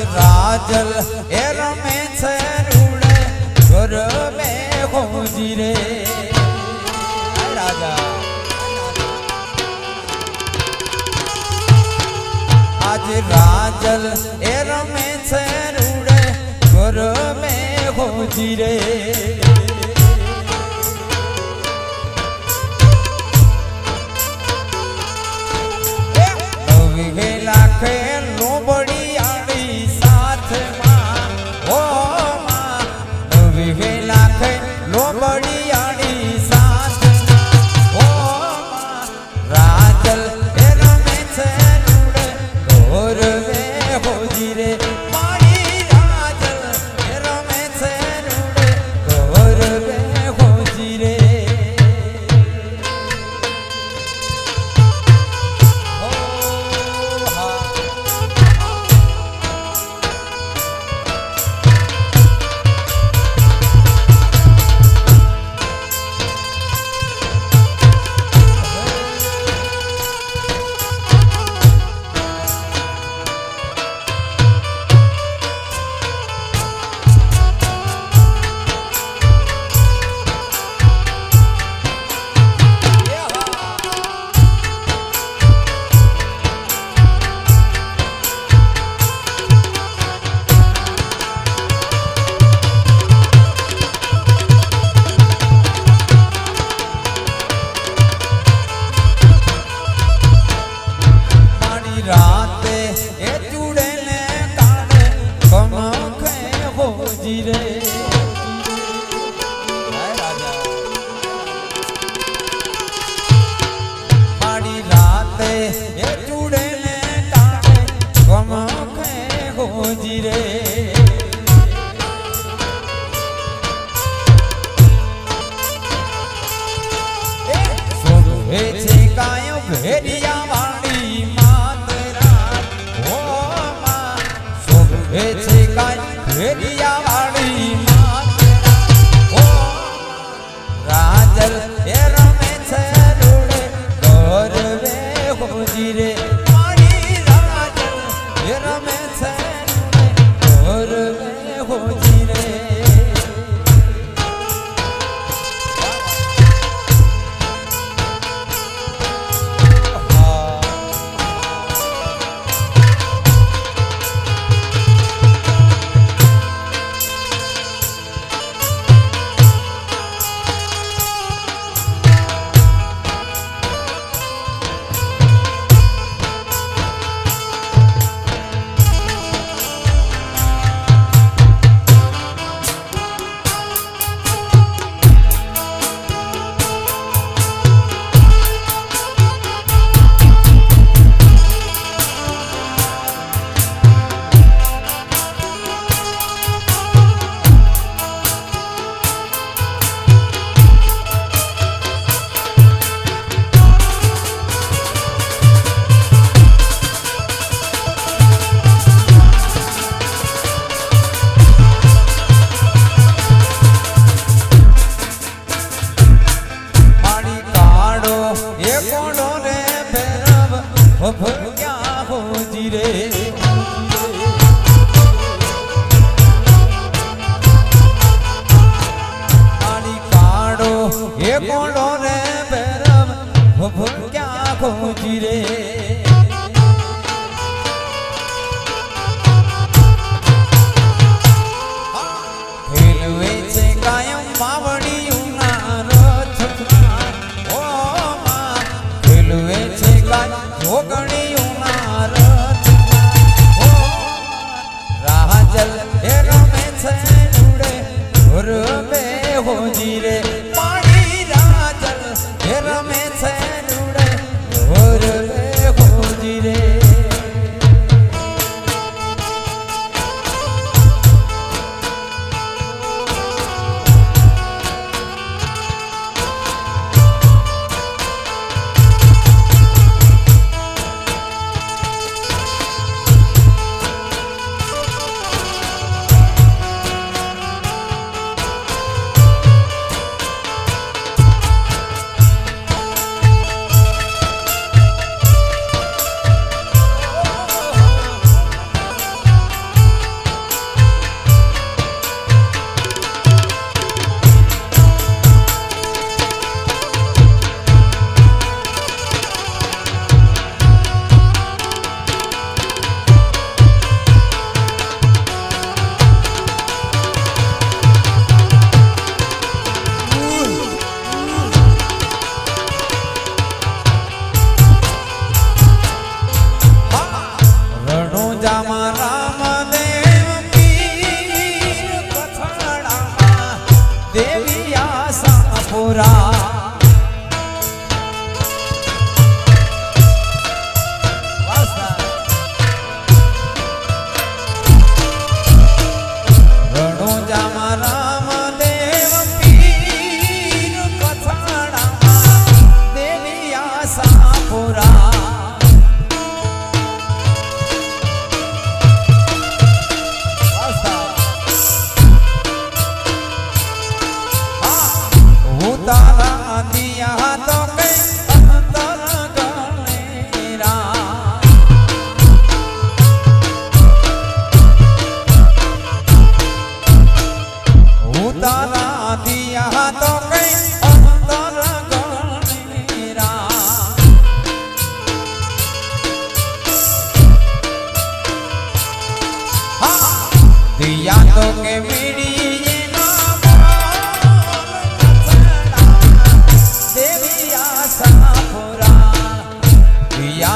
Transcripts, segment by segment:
રાજલ એ રમે છે રૂડે ઘર મે હોજી રે રાજા આજ રાજલ એ રમે છે રૂડે ઘર મે હોજી રે લાખે લોબડી આડી સાથમાં ઓ માં નવી લાખે લોબડી આડી સાથમાં ઓ માં રાજલ એ રમે છે રૂડે ઘોર વે હોજી રે મારી રાજલ એ રમે છે રૂડે ઘોર વે હોજી રે રાતે એ ચૂડે ને કાઢે કમખે હોજી રે મારી રાતે એ ચૂડે ને કાઢે કમખે હોજી રે શોભે છે કાયો ભેરિયા વાળી એ છે કાઈ ભેરિયા વાળી ઓ રાજલ એ રમે છે રૂડે ઘર વે હોજી રે મારી રાજલ એ રમે છે ઘર વે હોજી રે ક્યાં હોજી રે આની કાળો એ કોળો રે ભેરવ ક્યાં હોજી રે ખેલવે છે કાયમ માવડી ઓ માં ખેલવે છે કાયમ જોગણી ઉનાર રાજલ એ રમે છે રૂડે ઘોર વે હોજી રે મારી રાજલ એ રમે છે રૂડે ઘોર વે હોજી રે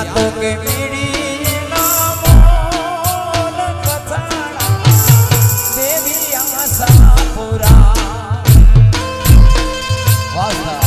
तो के मीड़ी ना मोल कथाड़ा देवी आशापुरा वास्ता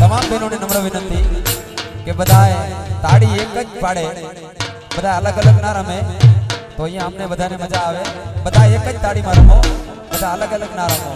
તમામ બહેનોને નમ્ર વિનંતી કે બધાએ તાળી એક જ પાડે બધા અલગ અલગ ના રમે તો અહીંયા અમને બધાને મજા આવે બધા એક જ તાળીમાં રમો બધા અલગ અલગ ના રમો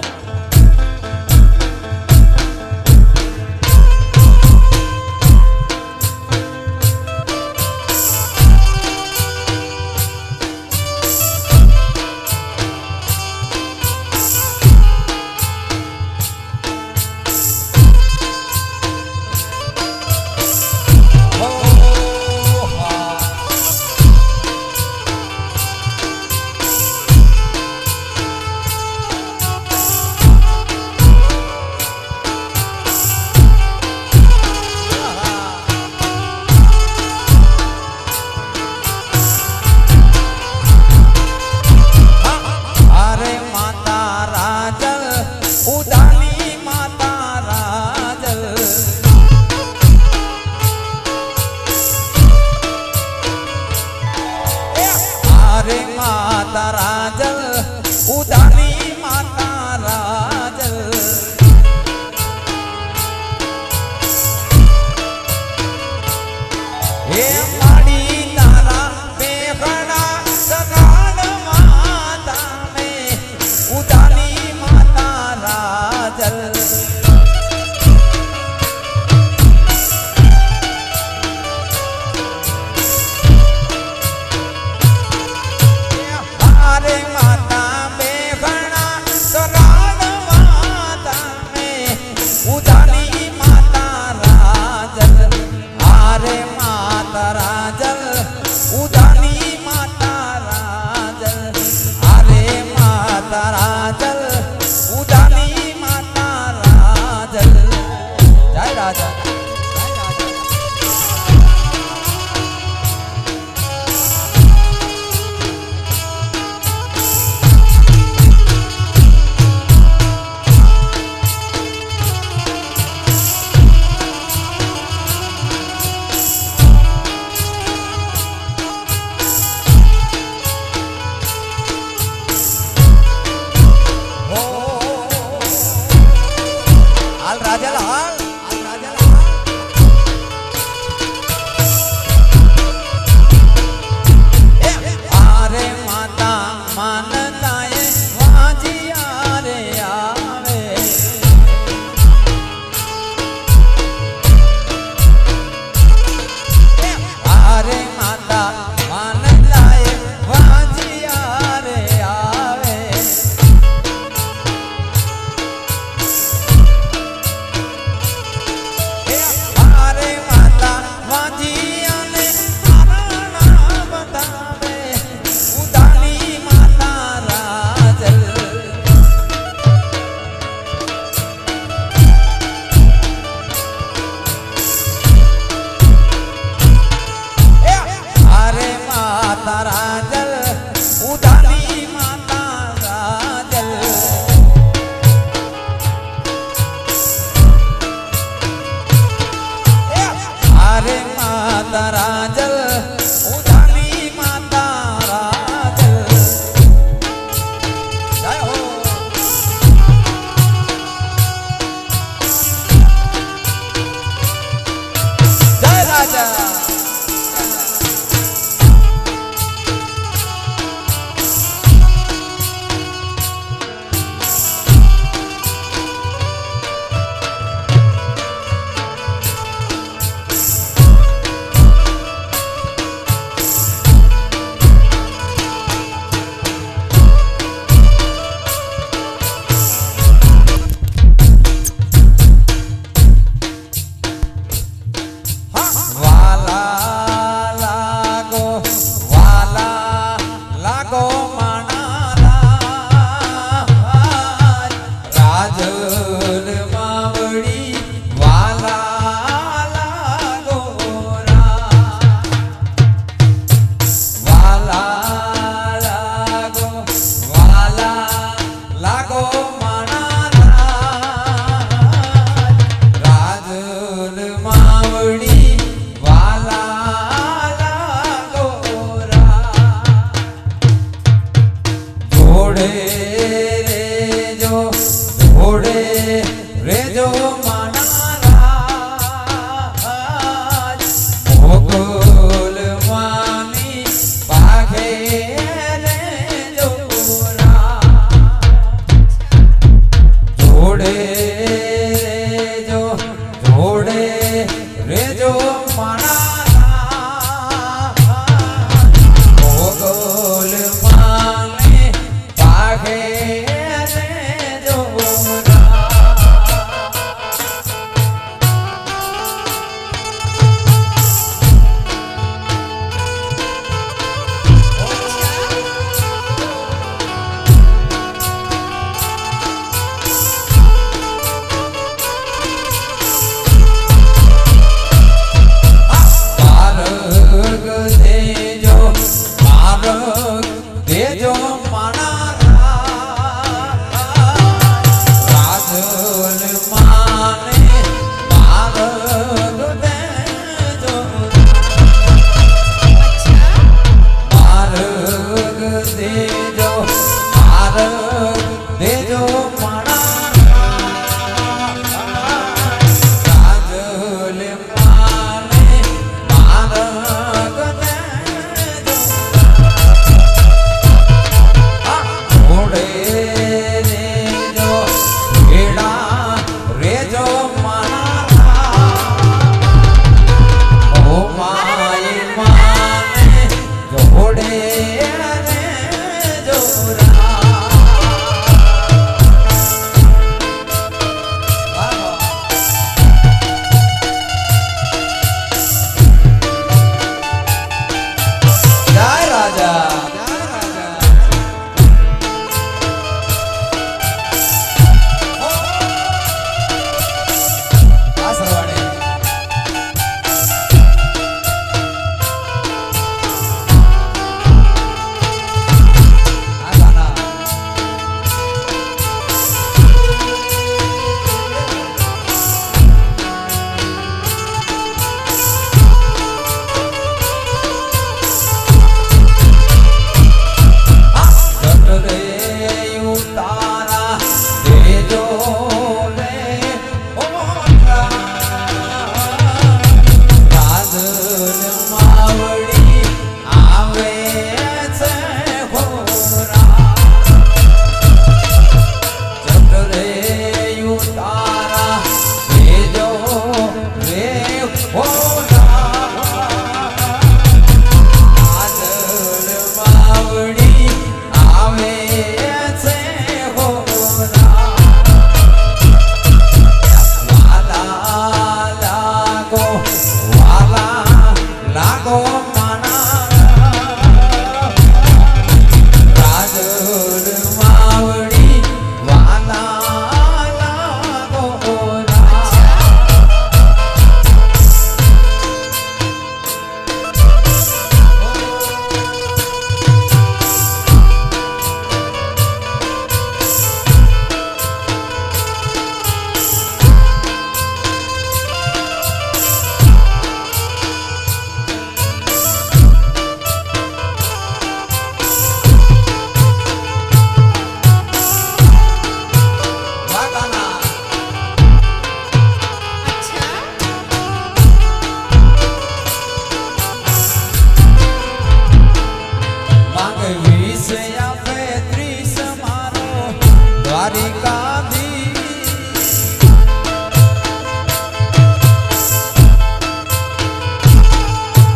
દ્વારિકાધી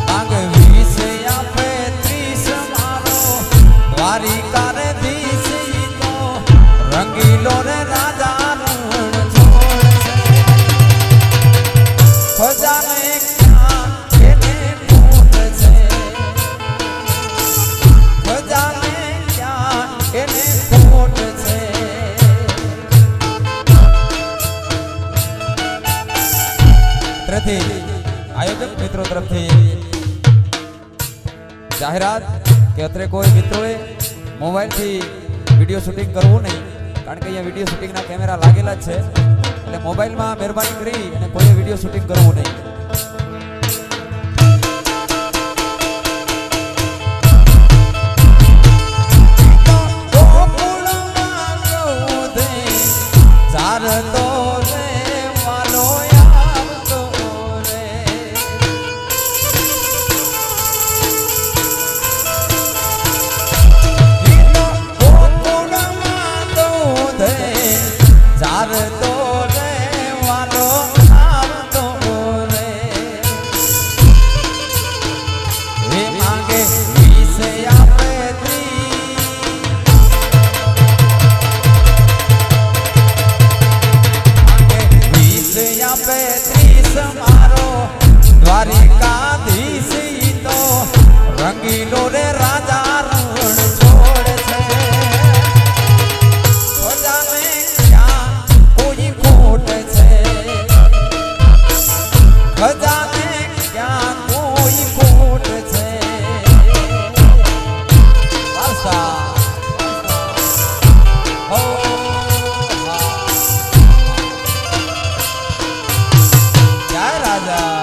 માંગ 20 આપે 30 મારો દ્વારિકા રે ધીશ ઈ તો રંગીલો રે રાજા રણ છોડ છે ખજાને ક્યાં એને ખોટ છે ખજાને ક્યાં એને ખોટ છે તરફથી આયોજક મિત્રો તરફથી જાહેરાત કે અત્રે કોઈ મિત્રોએ મોબાઈલથી વિડીયો શૂટિંગ કરવું નહીં કારણ કે અહીંયા વિડીયો શૂટિંગના કેમેરા લાગેલા જ છે એટલે મોબાઈલમાં મહેરબાની કરી અને કોઈએ વિડીયો શૂટિંગ કરવું નહીં દ્વારિકાધીશ ઈ તો રંગીલો રે રાજા રણ છોડ છે ખજાને ક્યાં કોઈ ખોટ છે ખજાને ક્યાં કોઈ ખોટ છે વાસ્તા હો જય રાજા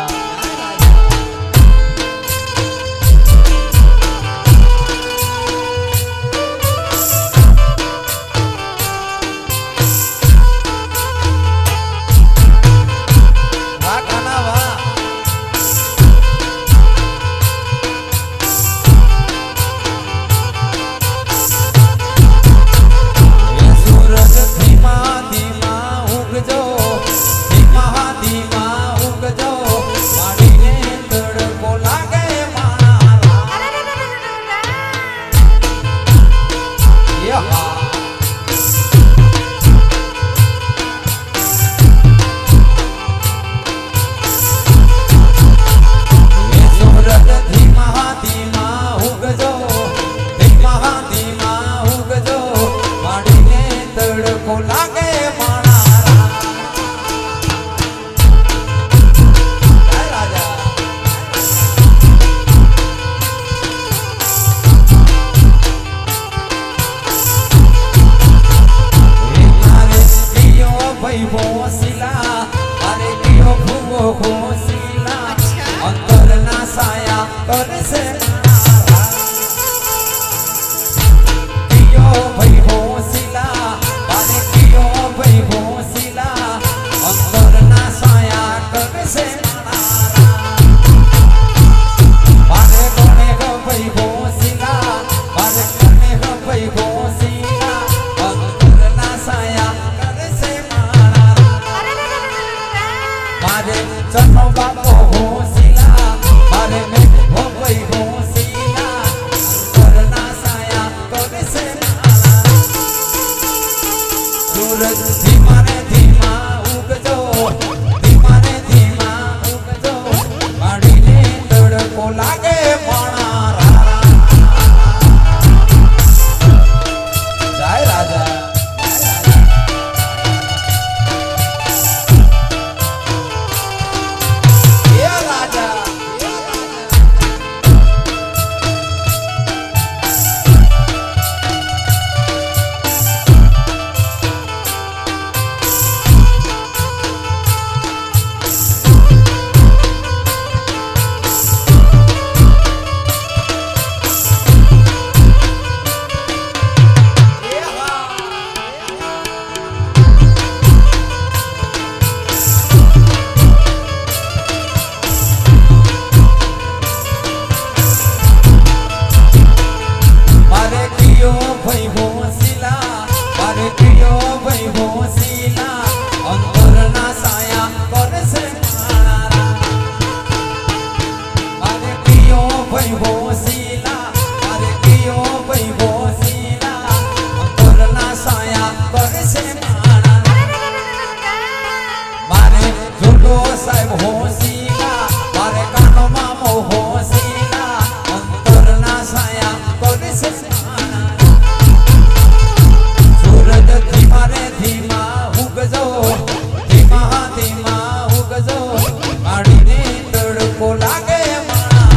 ભાઈ હોસીલા અંતરના સાયા કરશે મારા મારે કયો ભાઈ હોસીલા મારે કયો ભાઈ હોસીલા અંતરના સાયા કરશે મારે જોડો સાહેબ હોસીલા મારે કાનો મામો હોસીલા અંતરના સાયા કરશે સૂરજ ધીમારે ધીમા ઉગજો ધીમા ધીમા ઉગજો કાઢીને તડકો લાગે મારા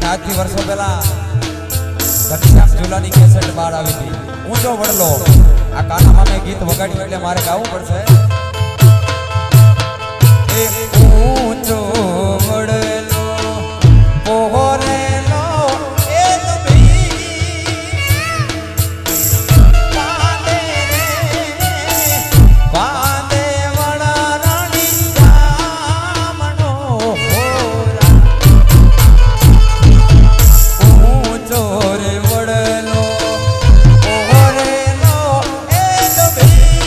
આજથી વર્ષો પહેલા ઘનશ્યામ ઝુલાની કેસેટ બહાર આવી હતી ઊંચો વડલો આ કાનામાં મેં ગીત વગાડ્યું એટલે મારે ગાવું પડશે એ ઊંચો વડલો પોહરેલો એ બાંધે વડા રાણી જામનો ચોરે વડલો ઓરેલો એ દબી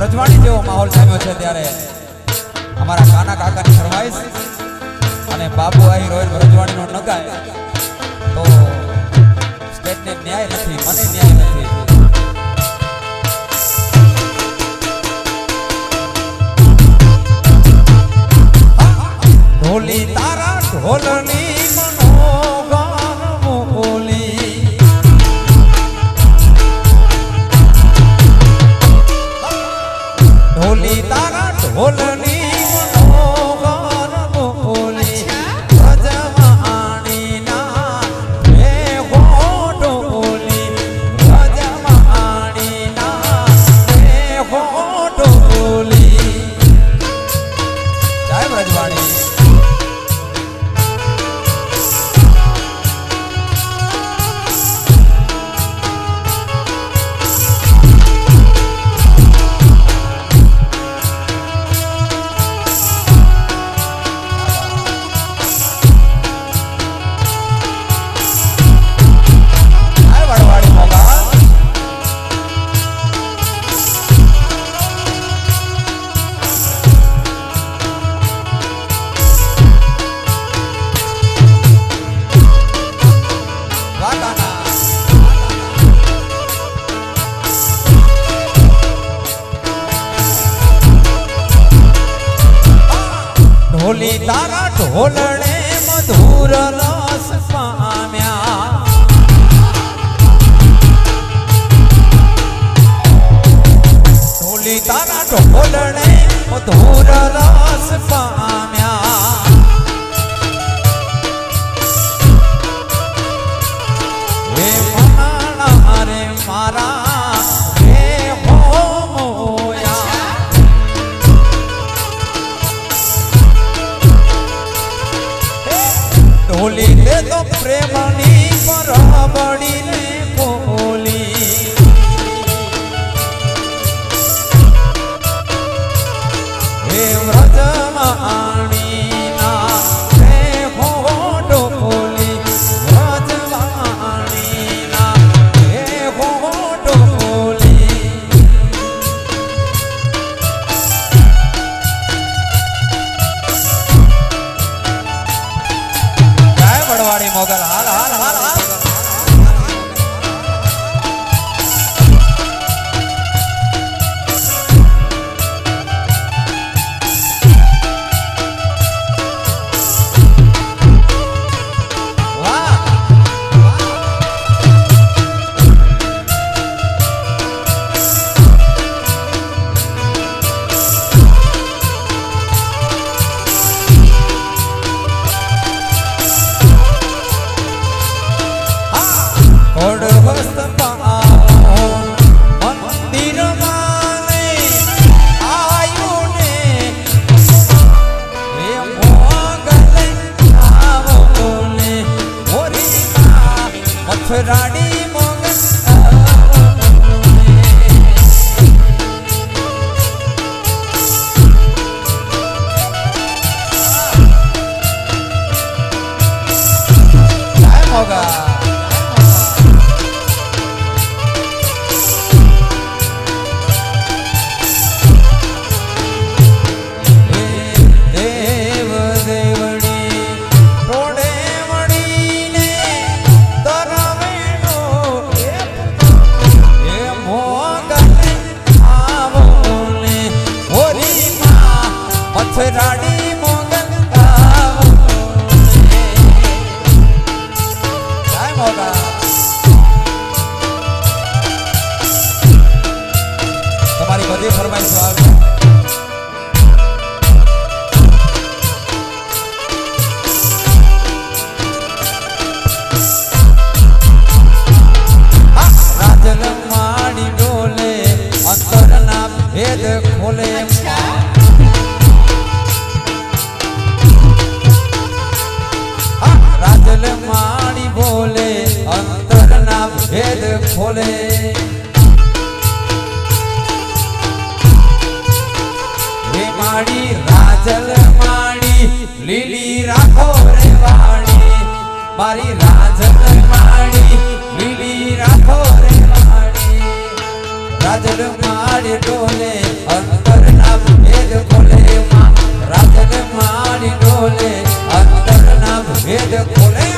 વ્રજવાણી જેવો માહોલ જામ્યો છે ત્યારે અમારા કાના કાકાની ફરમાઈશ અને બાબુ આહી રોયલ વ્રજવાણીનો નગાય તો સ્ટેટને ન્યાય નથી, મને ન્યાય નથી. ઢોલી તારા ઢોલની મનોગાન મોલી, ઢોલી તારા ઢોલની મનોગાન મોલી, વ્રજવાણીના હે હો ઢોલી, વ્રજવાણીના હે હો ઢોલી. જય વ્રજવાણી. ઢોલી તારા ઢોલણે મધુર રસ પામ્યા, ઢોલી તારા ઢોલણે મધુર રસ પામ્યા. હે મનાણા રે મારા હે હો મોયા, ઢોલી દે તો પ્રેમની પરબડીને બોલી, હે વ્રજવાણીના હે હો ઢોલી, વ્રજવાણીના હે હો ઢોલી. વડવાડી મોગલ હાલ હાલ હાલ હાલ. રાડી મોગલ જય મોગલ. રાડી મોગલ જય મોગલ. તમારી બધી ફરમાઈશો આવે. રાજલ માડી ડોલે અંતરના ભેદ ખોલે, રાજલ માડી બોલે અંતરના ભેદ ખોલે, હે માડી રાજલ માડી લીલી રાખો રે વાડી, મારી રાજલ માડી લીલી રાખો રે વાડી. રાજલ મારી ડોલે અંતર ના ભેદ ખોલે માં રાજલ મારી ડોલે અંતર ના ભેદ ખોલે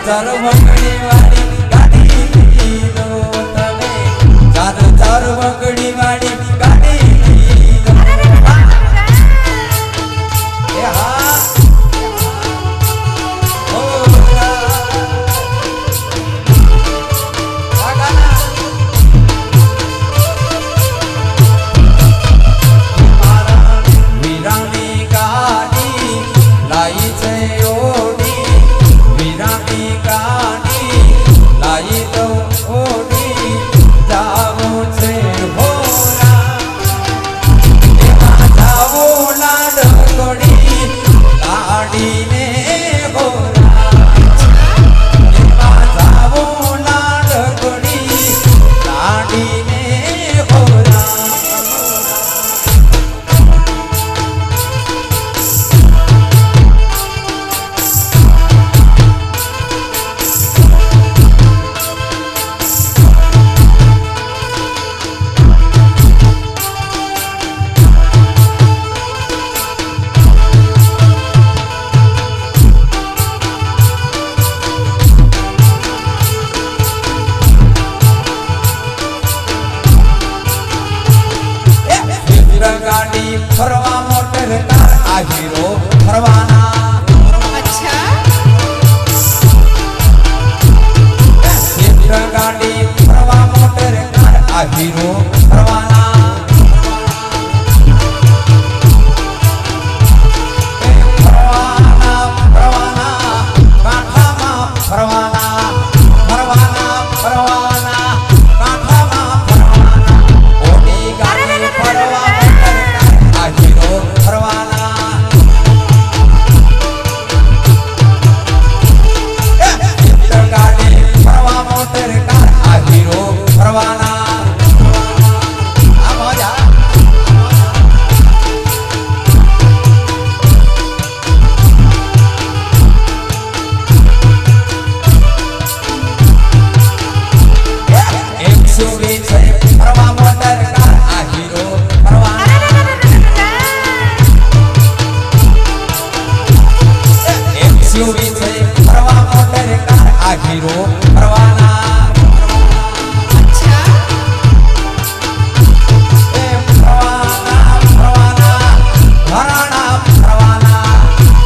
ચાર વગડી વાળી ગાડી લીધો તમે ચાર ચાર વગડી વાળી ગાડી લીધો એ હા ઓ વીરાની ગાડી લાઈ છે ઓડી વીરાની ગાડી લાઈ તો ઓડી જાવું છે હોરા એમાં જાવું લાડકોડી લાડીને હોરા એમાં જાવું લાડકોડી લાડીને હોરા ગાડી ફરવા મોટર કાર આ હીરો ફરવાના અચ્છા ગાડી ફરવા મોટર કાર આ હીરો ફરવાના ફરવાના ફરવાના કાંઠામાં ફરવાના ફરવાના ફરવાના કાંઠામાં ફરવાના ઓડી ગાડી ફરવા હીરો ફરવાના ગાડી ફરવા મોટર કાર આ હીરો ફરવાના આ મજા ફરવા મોટર કાર આ હીરો ફરવાના એક્સયુવી છે ફરવા મોટર કાર આ હીરો ફરવાના અચ્છા એ ફરવાના ફરવાના ઘરાણા ફરવાના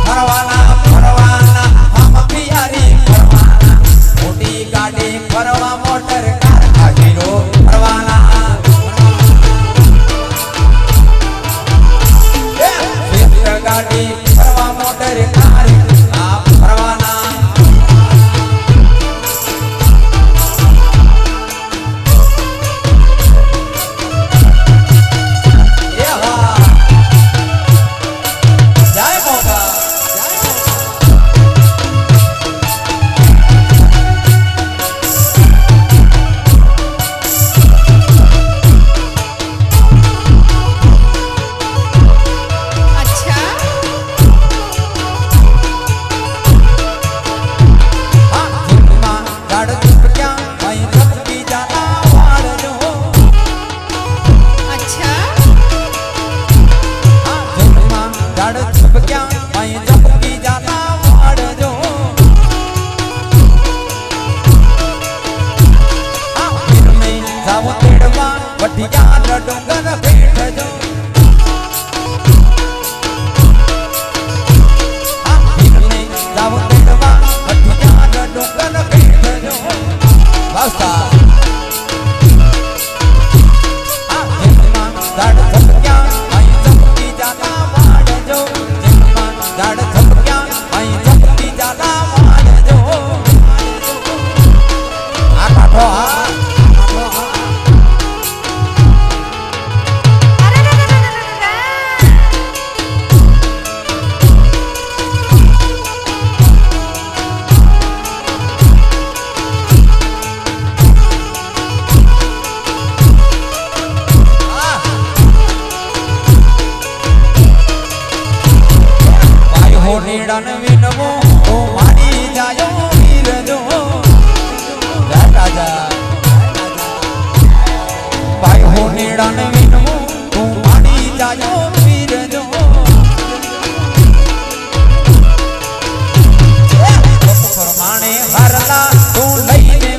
ફરવાના ફરવાના હમ પિયારી ફરવાના મોટી ગાડી ફરવા મોટર કાર આ હીરો ફરવાના ગાડી ફરવા મોટર કાર આ ફરવાના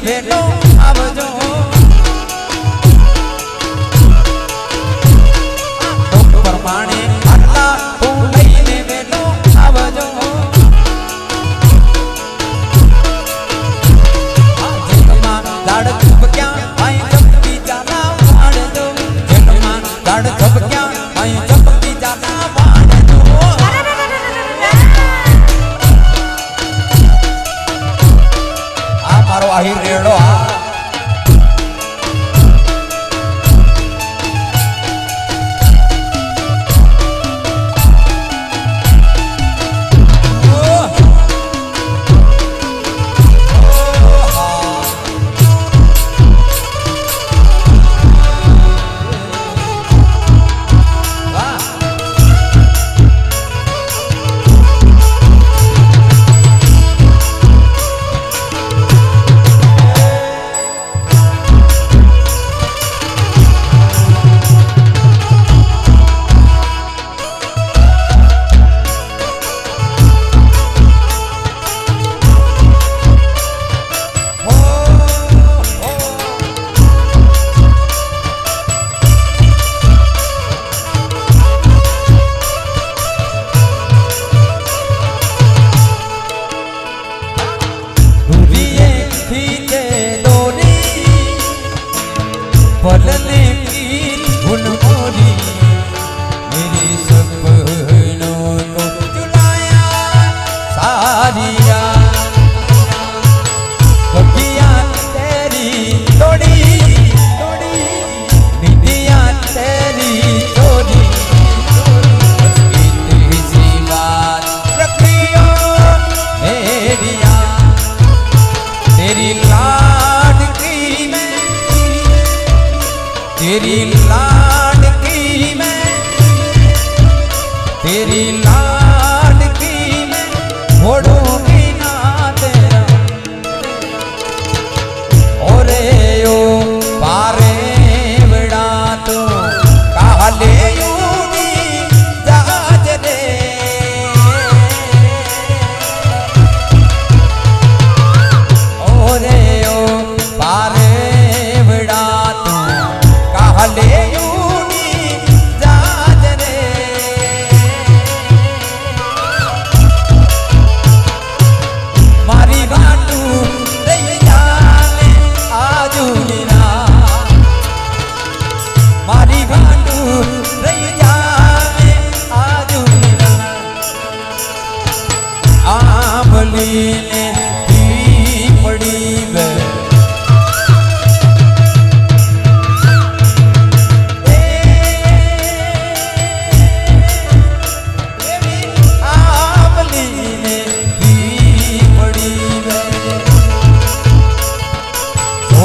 વેલો આવજો પ્રમાણે આટલા હું લઈને વેલો આવજો જેલમાં દાડ ઝબક્યા અહીં ઝબકી જાના વાળજો જેલમાં દાડ ઝબક્યા અહીં ઝબકી જાના વાળજો આ મારો આહિર રેડો આ बदलने की धुन मोरी मेरी सपनों को चुराया सारिया बगिया तेरी तोड़ी तोड़ी निदिया तेरी तोड़ी इतनी सी बात रखियो मेरिया तेरी लाडकी में तेरी लाडकी में तेरी लाडकी में छोड़ूंगी ना तेरा ओरे यो पारे बड़ा तो काले यूनी जाज दे ओरे यो पारे बड़ा तो काले यूनी जाज रे मारी गाटू रही जाने आजू मीरा मारी गाटू रही जाने आजू मीरा आंबली ने दी पड़ी वे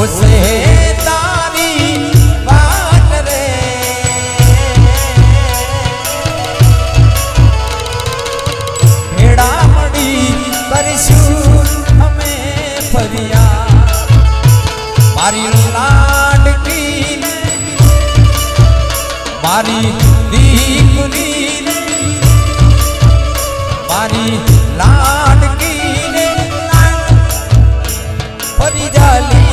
से तारी बात रे भेड़ा मड़ी करशू हमें फरिया मारी लाडकी ने मारी दीकरी ने मारी लाडकी ने फरी जाली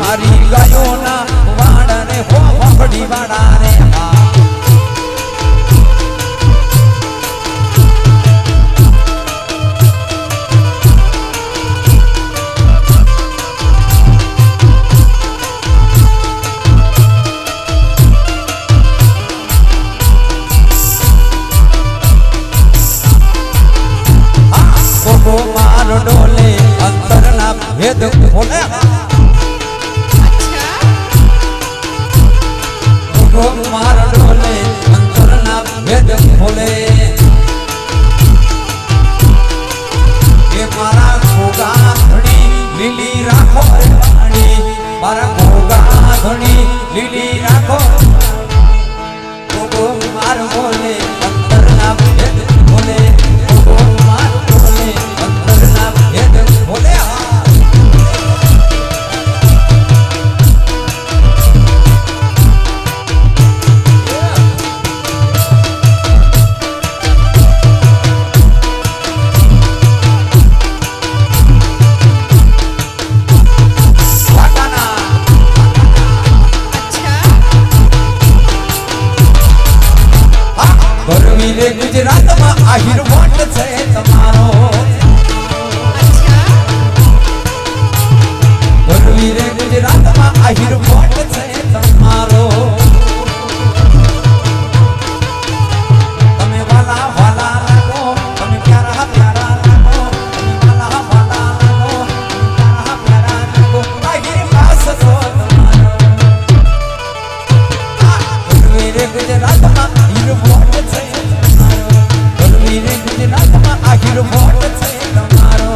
મારી ગાયોના વાડાને હો ફફડી વાડાને डोले अंतर ना भेद खोले मार डोले अंतर ना भेद खोले ये मारा घोगा धनी लीली राखो पानी मारा घोगा धनी लीली राखो मार बोले अंतर ना भेद खोले मार बोले अंतर ना भेद खोले गुजरात में आहिर वोट छे तमारो गुरवीरे गुजरात में आहिर वोट छे तमारो तमे वाला वाला लागो तमे प्यारा प्यारा लागो तमे वाला वाला लागो प्यारा प्यारा लागो आहिर पास छो तमारो गुरवीरे गुजरात में आहिर वोट छे गुजरात में आखिर वोट छे तमारो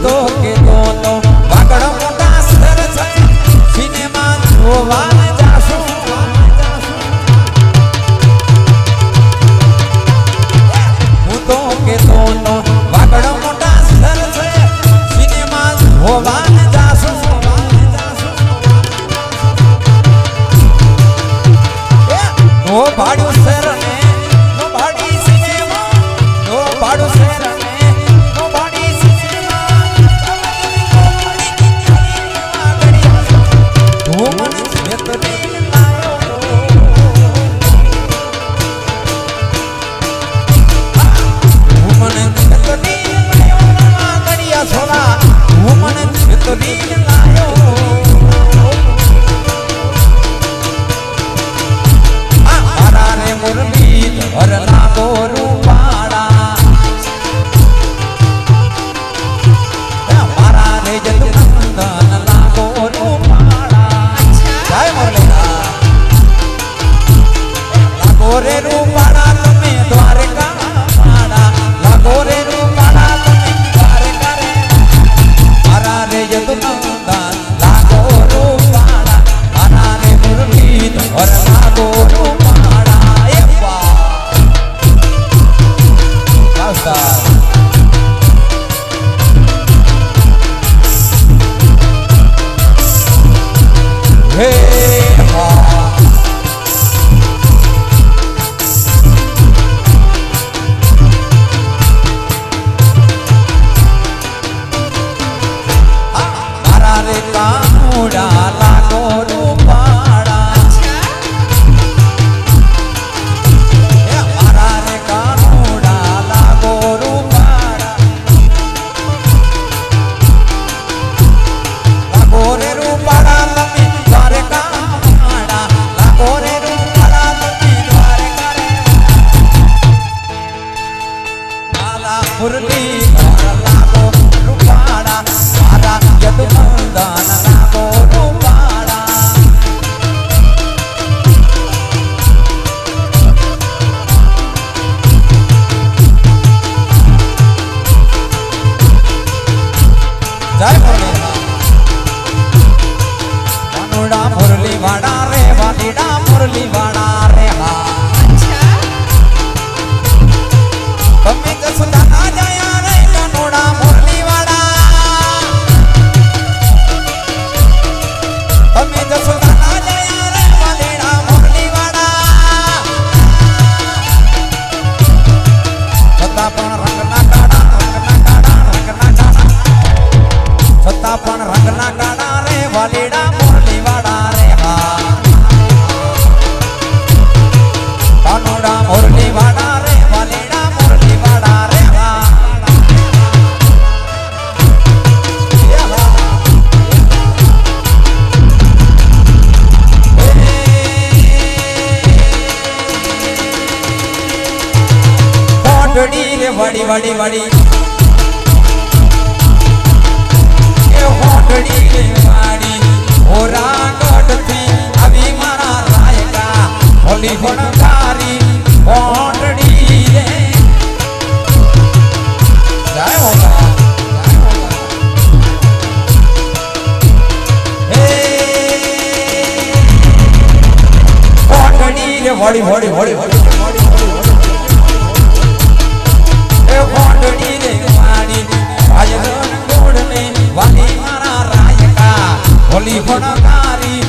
तो के तो वागड़ मोटा स्तर छे सिनेमा जोवा जासु तो के तो वागड़ मोटा स्तर छे सिनेमा जोवा जासु ओ भाड़ू सर કાનુડા મુરલી વાડા રે વાલીડા મુરલી વાડા રે હા તમે જસુદાના જયા રે કાનુડા મુરલી વાડા તમે જસુદાના જયા રે વાલીડા મુરલી વાડા છતાં પણ રંગના કાડા છતાં પણ રંગના કાડા રે વાલીડા મુરલી વાડા રે હા કાનુડા મુરલી વાડા રે વાલીડા મુરલી વાડા રે હા કોટડી રે વડી વડી વડી હોટડી રે વાડી ઓરા કોટથી આવી મારા રાયકા હોલી ભણકારી હોટડી રે જય હોગા હે હોટડી રે વડી વડી વડી એ હોટડી રે વાડી આયરન ગોડને વાલી મારા રાયકા હોલી ભણકારી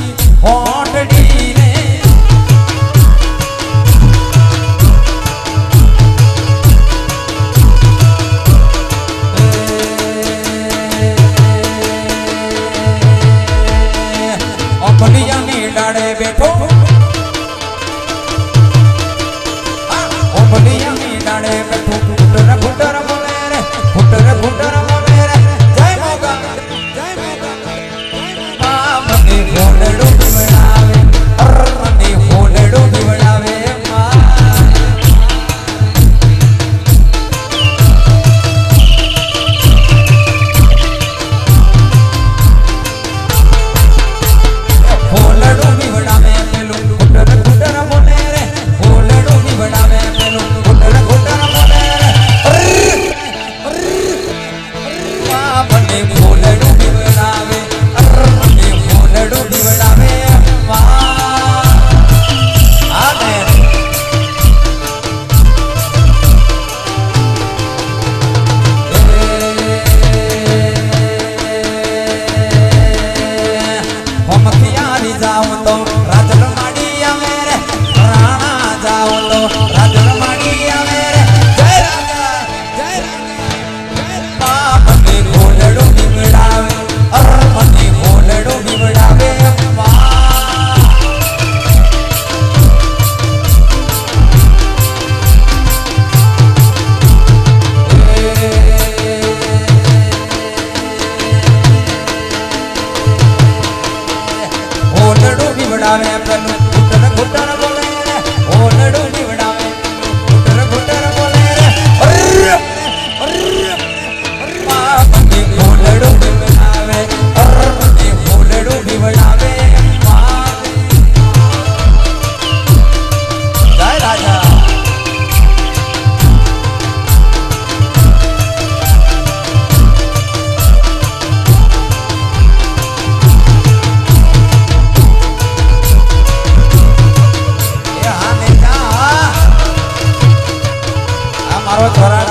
હોટડી રે અંબલિયાની ડાળે બેઠો અંબલિયાની ડાળે બેઠો ઘૂંટર ઘૂંટર બોલે રે ઘૂંટર ઘૂંટર બોલે રે જય મોગા મને ફોનડો દીવડાવે મને ફોનડો દીવડાવે ફોનડો દીવડાવે પેલું ઘૂંટર ઘૂંટર બોલે રે ફોનડો દીવડાવે પેલું ઘૂંટર ઘૂંટર બોલે રે મને ફોનડો દીવડાવે મને ફોનડો દીવડાવે આને હમખિયારી જાઉં તો રાજર માડી આવે રે રાણા જાઉં તો રાજર માડી આવે રે જય રાજા જય રાજા મને ફોનડો દીવડાવે મને ફોનડો દીવડાવે ઓલડો દીવડાવે પેલું ઘૂંટર ઘૂંટર બોલે રે ઓલડો દીવડાવે ઘૂંટર ઘૂંટર બોલે રે મને ઓલડો દીવડાવે મને ઓલડો દીવડાવે જય રાજા મારો ધોરણ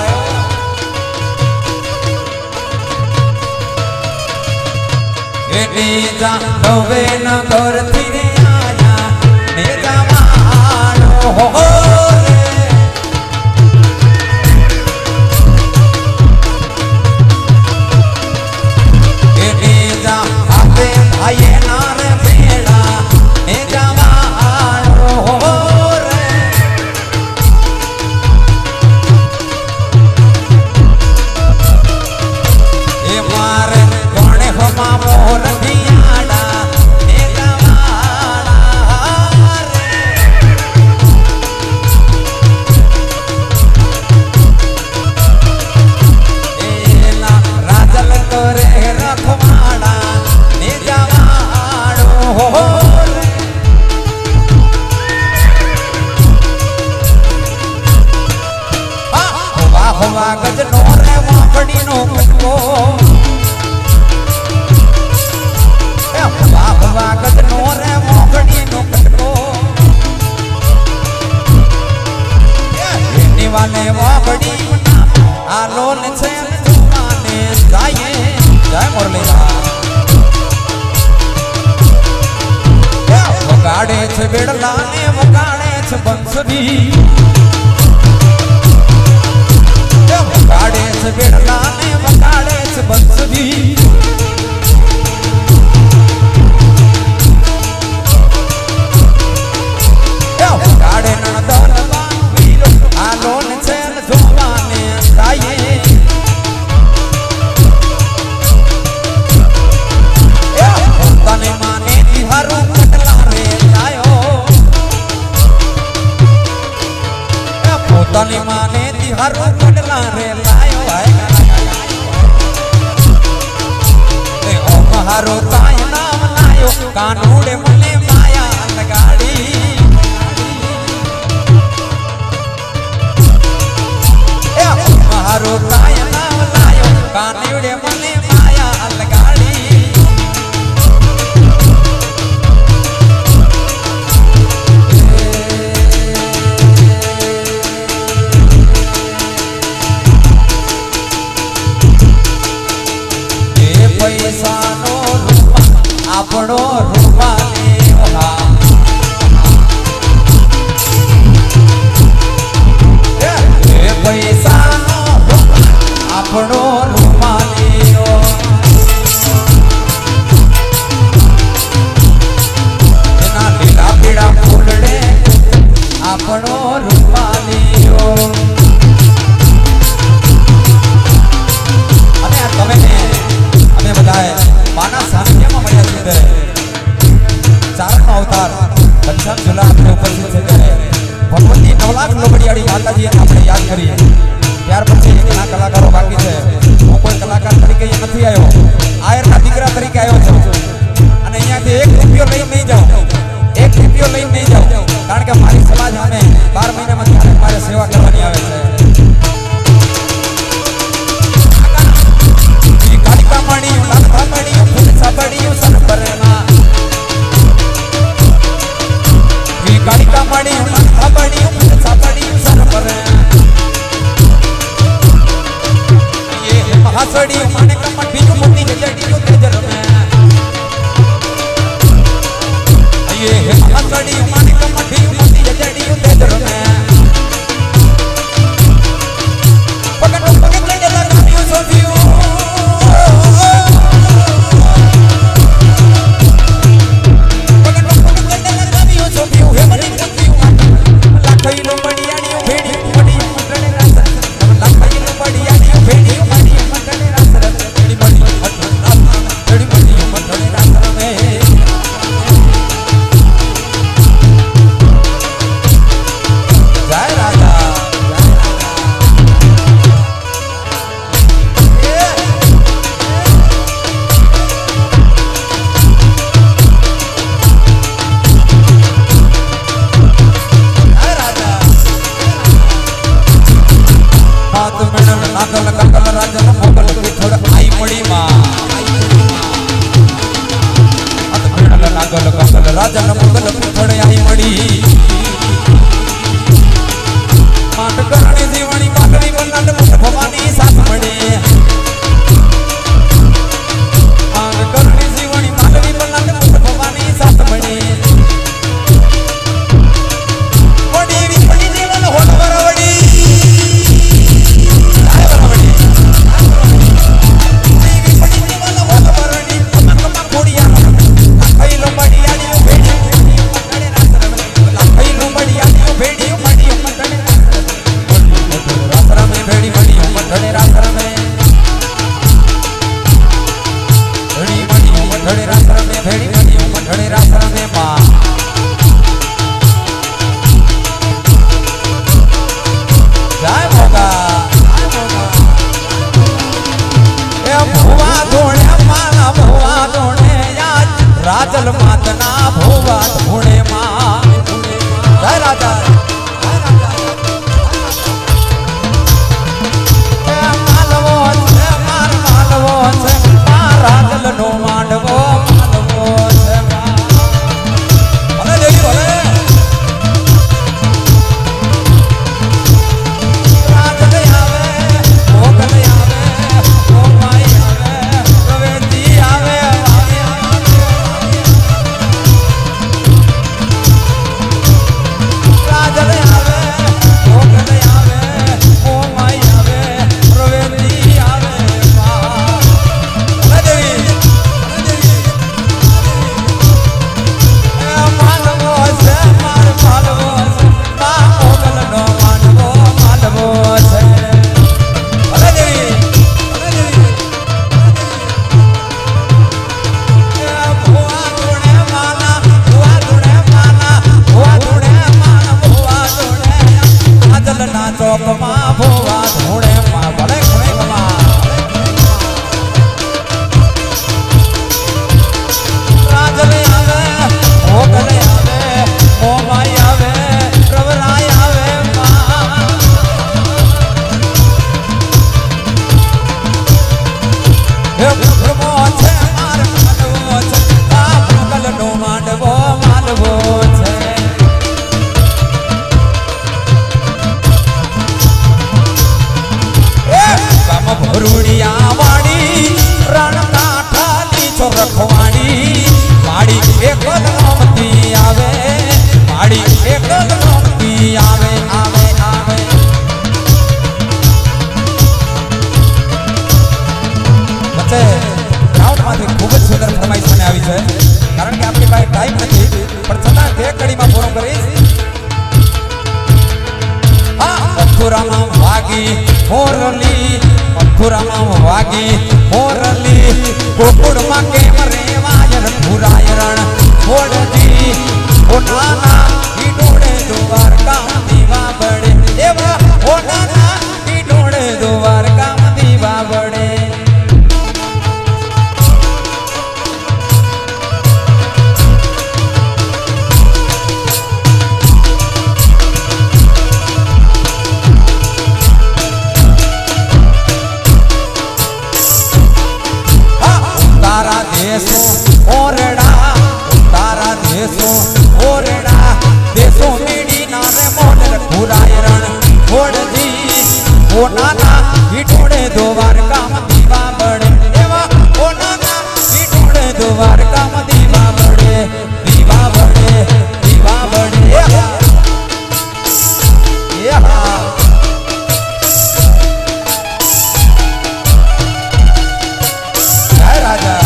એટી જા નવે નગરથી રે આયા ને જવાનો હો રે એટી જા આપે ભાઈ ના રે બેડા ને જવાનો હો રે એ મારે કોણે હમા મોર દિયાડા એ જવા છે બેડલા ને વગાડે છે બંસરી વગાડે છે બેડલા ને વગાડે છે બંસરી વગાડે નણદન વીરો આ લોન છે ને જોવાને થાય પોતાને માને દિહારું કટલા રે લાયો પોતાની માને દિહારું કટલા રે લાયો ઓ મહારો તાય નામ લાયો કાનુડે મને માયા લગાડી મહારો તાય નામ લાયો કાનુડે મને માયા લગાડી પૈસાનો રૂપા આપણો રૂપા લેવા એ પૈસાનો રૂપા આપણો રૂપા લેવો એના લીલા પીળા ફૂલડે આપણો રૂપા લેવો અને તમે અમે બધાએ માના સાનિધ્યમાં મળ્યા છે ચારણનો અવતાર ઘનશ્યામ ઝુલા આપણે ઉપસ્થિત છે ત્યારે ભગવતી નવલાખ લોબડિયાળી માતાજીને આપણે યાદ કરીએ ત્યાર પછી ઘણા કલાકારો બાકી છે હું કોઈ કલાકાર તરીકે અહીંયા નથી આવ્યો આયરના દીકરા તરીકે આવ્યો છું અને અહીંયાથી એક રૂપિયો લઈ નહીં જાઉં કારણ કે મારી સમાજ અમે 12 મહિનામાં ત્યારે મારે સેવા કરવાની આવે છે રાજા મુગલ પીઠળ આઈ મળી માટ કરણી જીવણી પાટવી બનંદ ભવાની સાથ મળે માટ કરણી જીવણી પાટવી બનંદ ભવાની સાથ મળે વડી વડી જીવન હોલ વરવડી રાજલ માતના ભોવા ધૂણે માં જય રાજા માલવો છે માર રાજલ નો માંડવો માલવો વાડી વાડી એક જ નોમતી આવે વાડી એક જ નોમતી આવે આવે આવે વચ્ચે ગ્રાઉન્ડમાંથી ખૂબ જ સુંદર ફરમાઈશ મને આવી છે કારણ કે આપણી પાસે ટાઈમ નથી પણ છતાં બે કડીમાં પૂરો કરીશ મથુરામાં વાગી મોરલી મથુરામાં વાગી મોરલી ગોકુળમાં કેમ રેવાય રઘુરાયણ છોડજી ઓ નાના ઈડોળે દ્વારકા દીવા બળે એવા ઓ નાના ઈડોળે દ્વારકા દીવા બળે ઓરડા તારા દેશો ઓરડા દેશો મીડી ના રે મોન રઘુરાયણ છોડજી ઓ નાના ઈટોડે દ્વારકામાં દીવા બળે એવા ઓ નાના ઈટોડે દ્વારકામાં દીવા બળે દીવા બળે દીવા બળે જય રાજા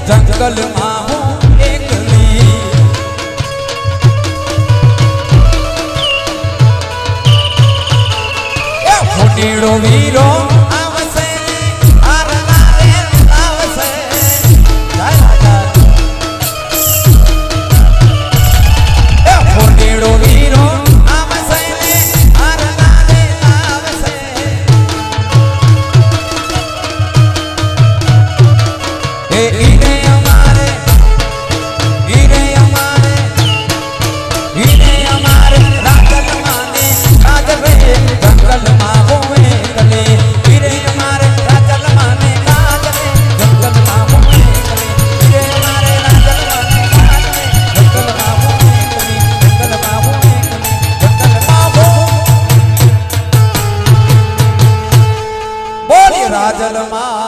જંગલમાં હું એકલી ફૂટીડો વીરો આવશે આરનારે આવશે જય રાજા ફૂટીડો વીરો આવશે આરનારે આવશે ઈરે અમારે રાજલ માને રાજવે જંગલમાં હોવે કલે ઈરે અમારે રાજલ માને રાજવે જંગલમાં હોવે કલે ઈરે અમારે રાજલ માને રાજવે જંગલમાં હોવે કલે જંગલમાં હોવે કલે જંગલમાં હો બોલી રાજલ માં